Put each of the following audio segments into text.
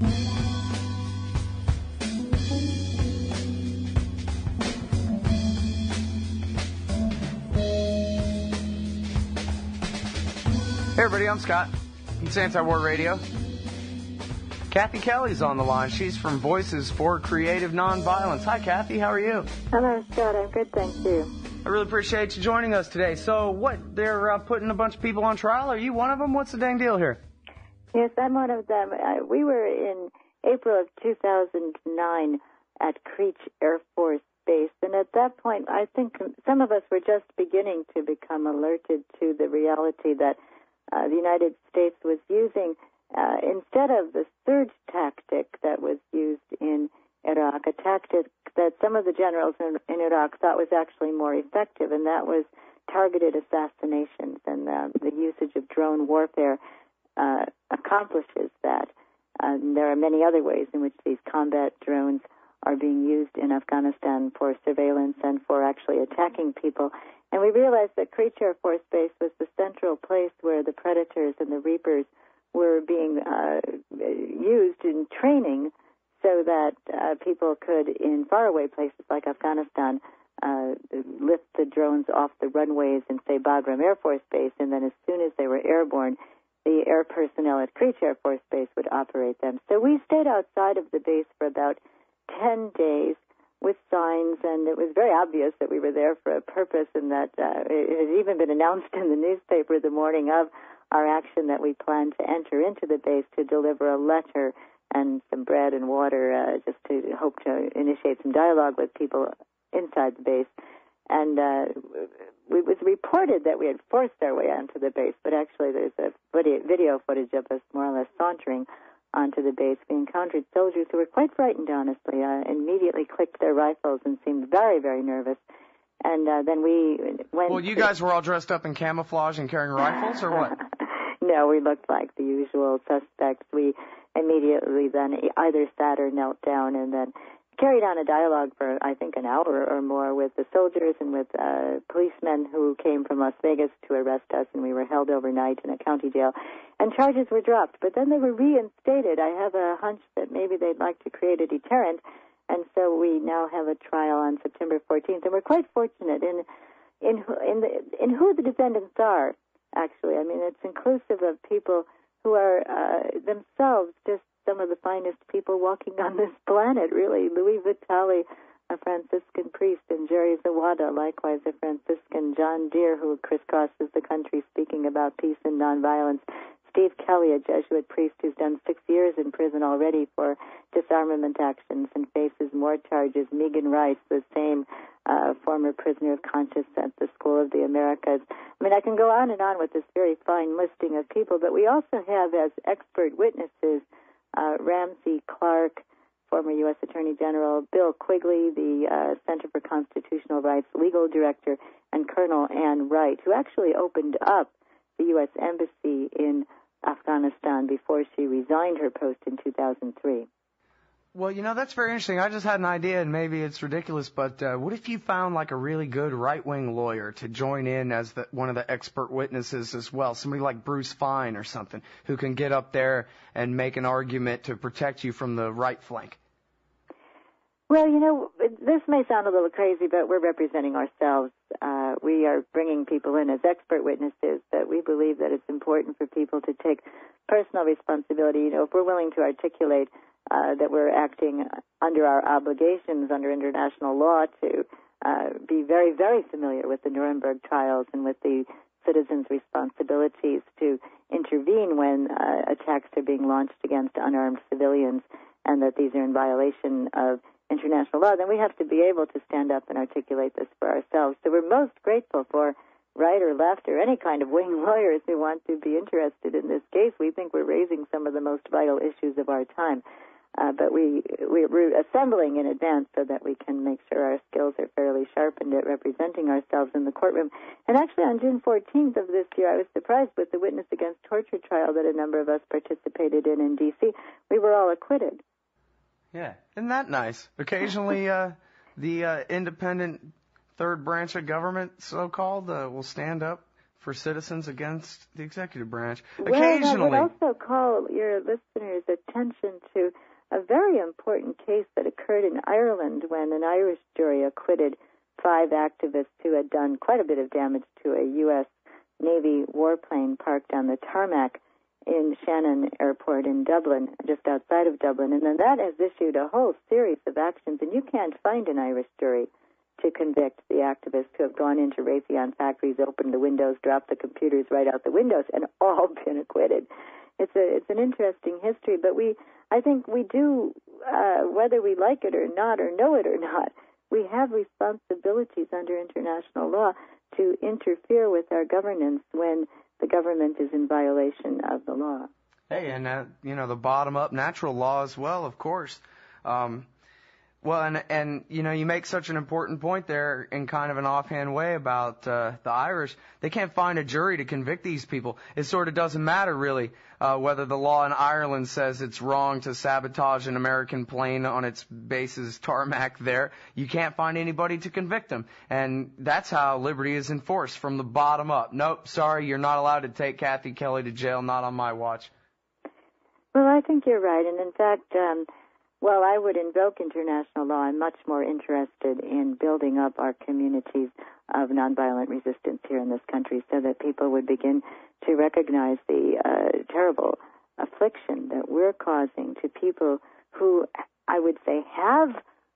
Hey everybody, I'm Scott. It's Antiwar Radio. Kathy Kelly's on the line. She's from Voices for Creative Nonviolence. Hi Kathy, how are you? Hello Scott, I'm good, thank you. I really appreciate you joining us today. So what, they're putting a bunch of people on trial? Are you one of them? What's the dang deal here? Yes, I'm one of them. We were in April of 2009 at Creech Air Force Base, and at that point I think some of us were just beginning to become alerted to the reality that the United States was using, instead of the surge tactic that was used in Iraq, a tactic that some of the generals in Iraq thought was actually more effective, and that was targeted assassinations. And the usage of drone warfare accomplishes that. There are many other ways in which these combat drones are being used in Afghanistan for surveillance and for actually attacking people. And we realized that Creech Air Force Base was the central place where the Predators and the Reapers were being used in training so that people could, in faraway places like Afghanistan, lift the drones off the runways in, say, Bagram Air Force Base, and then as soon as they were airborne, the air personnel at Creech Air Force Base would operate them. So we stayed outside of the base for about 10 days with signs, and it was very obvious that we were there for a purpose, and that it had even been announced in the newspaper the morning of our action that we planned to enter into the base to deliver a letter and some bread and water, just to hope to initiate some dialogue with people inside the base. And it was reported that we had forced our way onto the base, but actually there's a video footage of us more or less sauntering onto the base. We encountered soldiers who were quite frightened, honestly, immediately clicked their rifles and seemed very, very nervous. And then we went... Well, you guys were all dressed up in camouflage and carrying rifles, or what? No, we looked like the usual suspects. We immediately then either sat or knelt down and then carried on a dialogue for, I think, an hour or more with the soldiers and with policemen who came from Las Vegas to arrest us, and we were held overnight in a county jail. And charges were dropped, but then they were reinstated. I have a hunch that maybe they'd like to create a deterrent, and so we now have a trial on September 14th, and we're quite fortunate in who the defendants are, actually. I mean, it's inclusive of people who are themselves just some of the finest people walking on this planet, really. Louis Vitale, a Franciscan priest, and Jerry Zawada, likewise a Franciscan, John Deere, who crisscrosses the country speaking about peace and nonviolence, Steve Kelly, a Jesuit priest who's done 6 years in prison already for disarmament actions and faces more charges, Megan Rice, the same former prisoner of conscience at the School of the Americas. I mean, I can go on and on with this very fine listing of people, but we also have as expert witnesses Ramsey Clark, former U.S. Attorney General, Bill Quigley, the Center for Constitutional Rights legal director, and Colonel Ann Wright, who actually opened up the U.S. Embassy in Afghanistan before she resigned her post in 2003. Well, you know, that's very interesting. I just had an idea, and maybe it's ridiculous, but what if you found like a really good right-wing lawyer to join in as one of the expert witnesses as well, somebody like Bruce Fine or something, who can get up there and make an argument to protect you from the right flank? Well, you know, this may sound a little crazy, but we're representing ourselves. We are bringing people in as expert witnesses, but we believe that it's important for people to take personal responsibility. You know, if we're willing to articulate that we're acting under our obligations under international law to be very, very familiar with the Nuremberg trials and with the citizens' responsibilities to intervene when attacks are being launched against unarmed civilians, and that these are in violation of international law, then we have to be able to stand up and articulate this for ourselves. So we're most grateful for right or left or any kind of wing lawyers who want to be interested in this case. We think we're raising some of the most vital issues of our time. But we're assembling in advance so that we can make sure our skills are fairly sharpened at representing ourselves in the courtroom. And actually on June 14th of this year, I was surprised with the witness against torture trial that a number of us participated in D.C. We were all acquitted. Yeah, isn't that nice? Occasionally the independent third branch of government, so-called, will stand up for citizens against the executive branch. Well, Occasionally. I would also call your listeners' attention to a very important case that occurred in Ireland when an Irish jury acquitted 5 activists who had done quite a bit of damage to a U.S. Navy warplane parked on the tarmac in Shannon Airport in Dublin, just outside of Dublin. And then that has issued a whole series of actions, and you can't find an Irish jury to convict the activists who have gone into Raytheon factories, opened the windows, dropped the computers right out the windows, and all been acquitted. It's an interesting history, but I think we do, whether we like it or not, or know it or not, we have responsibilities under international law to interfere with our governance when the government is in violation of the law. Hey, and the bottom-up natural law as well, of course. Well, and you make such an important point there in kind of an offhand way about the Irish. They can't find a jury to convict these people. It sort of doesn't matter, really, whether the law in Ireland says it's wrong to sabotage an American plane on its base's tarmac there. You can't find anybody to convict them. And that's how liberty is enforced, from the bottom up. Nope, sorry, you're not allowed to take Kathy Kelly to jail, not on my watch. Well, I think you're right. And in fact, while I would invoke international law, I'm much more interested in building up our communities of nonviolent resistance here in this country so that people would begin to recognize the terrible affliction that we're causing to people who, I would say, have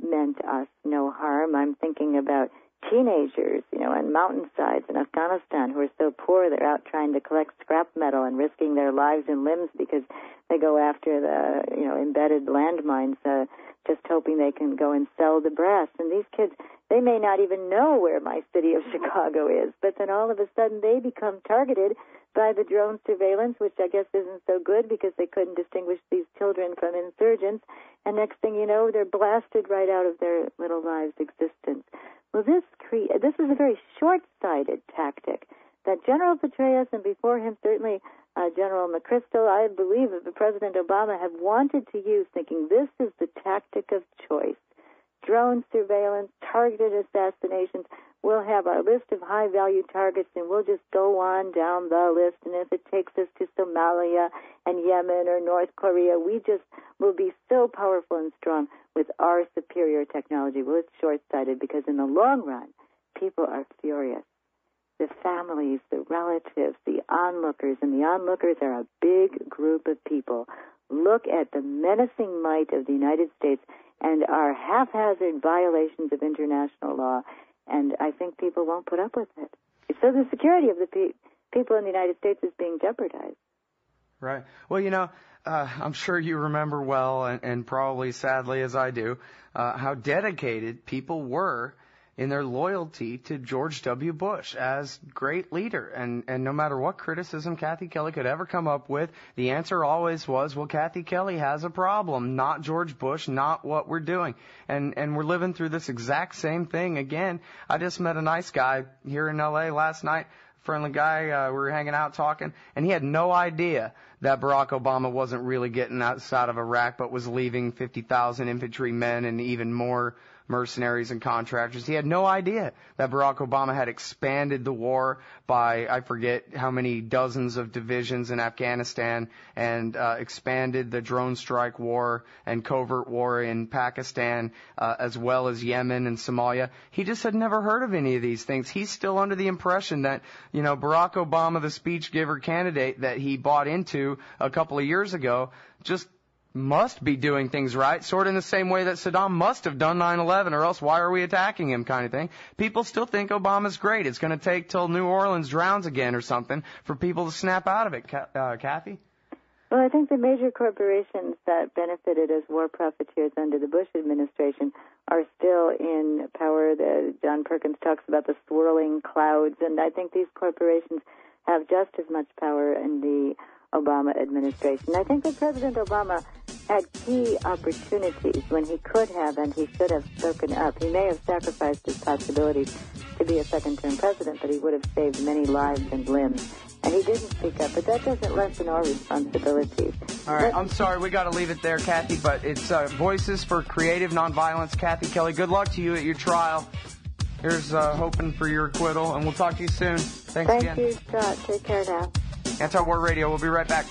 meant us no harm. I'm thinking about teenagers, on mountainsides in Afghanistan who are so poor they're out trying to collect scrap metal and risking their lives and limbs because they go after the, embedded landmines, just hoping they can go and sell the brass. And these kids, they may not even know where my city of Chicago is, but then all of a sudden they become targeted by the drone surveillance, which I guess isn't so good because they couldn't distinguish these children from insurgents. And next thing you know, they're blasted right out of their little lives' existence. Well, this is a very short-sighted tactic that General Petraeus and before him certainly General McChrystal, I believe that President Obama have wanted to use, thinking this is the tactic of choice. Drone surveillance, targeted assassinations. We'll have our list of high-value targets, and we'll just go on down the list. And if it takes us to Somalia and Yemen or North Korea, we just will be so powerful and strong with our superior technology. Well, it's short-sighted because in the long run, people are furious. The families, the relatives, the onlookers, and the onlookers are a big group of people. Look at the menacing might of the United States and our haphazard violations of international law, and I think people won't put up with it. So the security of the people in the United States is being jeopardized. Right. Well, I'm sure you remember well, and probably sadly as I do, how dedicated people were in their loyalty to George W. Bush as great leader. And no matter what criticism Kathy Kelly could ever come up with, the answer always was, well, Kathy Kelly has a problem, not George Bush, not what we're doing. And we're living through this exact same thing again. I just met a nice guy here in L.A. last night, friendly guy. We were hanging out talking, and he had no idea that Barack Obama wasn't really getting outside of Iraq, but was leaving 50,000 infantry men and even more mercenaries and contractors. He had no idea that Barack Obama had expanded the war by, I forget how many dozens of divisions in Afghanistan, and expanded the drone strike war and covert war in Pakistan, as well as Yemen and Somalia. He just had never heard of any of these things. He's still under the impression that, Barack Obama, the speech giver candidate that he bought into a couple of years ago, just must be doing things right, sort of in the same way that Saddam must have done 9/11, or else why are we attacking him, kind of thing. People still think Obama's great. It's going to take till New Orleans drowns again or something for people to snap out of it. Kathy? Well, I think the major corporations that benefited as war profiteers under the Bush administration are still in power. John Perkins talks about the swirling clouds, and I think these corporations have just as much power in the Obama administration. I think that President Obama had key opportunities when he could have and he should have spoken up. He may have sacrificed his possibilities to be a second-term president, but he would have saved many lives and limbs. And he didn't speak up, but that doesn't lessen our responsibilities. All right, I'm sorry, we got to leave it there, Kathy, but it's Voices for Creative Nonviolence. Kathy Kelly, good luck to you at your trial. Here's hoping for your acquittal, and we'll talk to you soon. Thanks again. Thank you, Scott. Take care now. Antiwar Radio. We'll be right back.